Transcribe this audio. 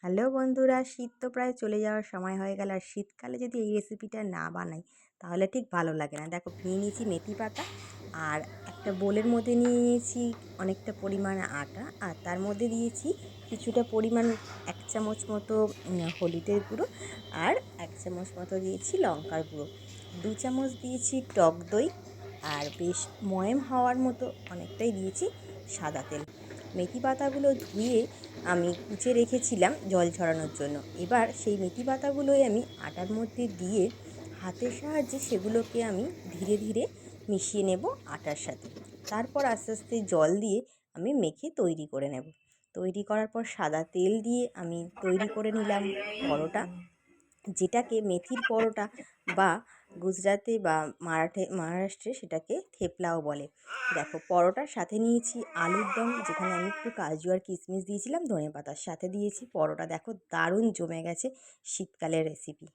Hello বন্ধুরা, শীত তো প্রায় চলে যাওয়ার সময় হয়ে গেল। আর শীতকালে যদি এই রেসিপিটা না বানাই তাহলে ঠিক ভালো লাগে না। দেখো, নিয়ে নিয়েছি মেথি পাতা, আর একটা বোলের মধ্যে নিয়ে নিয়েছি অনেকটা পরিমাণ আটা, আর তার মধ্যে দিয়েছি কিছুটা পরিমাণ 1 চামচ মতো হলুদের গুঁড়ো, আর 1 চামচ মতো দিয়েছি লঙ্কার গুঁড়ো, 2 চামচ দিয়েছি টক দই, আর বেশ ময়েম হওয়ার মতো অনেকটাই দিয়েছি সাদা তেল। মেথি পাতাগুলো ধুয়ে আমি কুচে রেখেছিলাম জল ঝরানোর জন্য। এবার সেই মেথি পাতাগুলোই আমি আটার মধ্যে দিয়ে হাতের সাহায্যে সেগুলোকে আমি ধীরে ধীরে মিশিয়ে নেব আটার সাথে। তারপর আস্তে আস্তে জল দিয়ে আমি মেখে তৈরি করে নেব। তৈরি করার পর সাদা তেল দিয়ে আমি তৈরি করে নিলাম পরোটা, যেটাকে মেথির পরোটা বা গুজরাতে বা মহারাষ্ট্রে সেটাকে থেপলাও বলে। দেখো, পরোটার সাথে নিয়েছি আলুর দম, যেখানে আমি একটু কাজু আর কিশমিশ দিয়েছিলাম ধনেপাতার সাথে দিয়েছি পরোটা। দেখো, দারুণ জমে গেছে শীতকালের রেসিপি।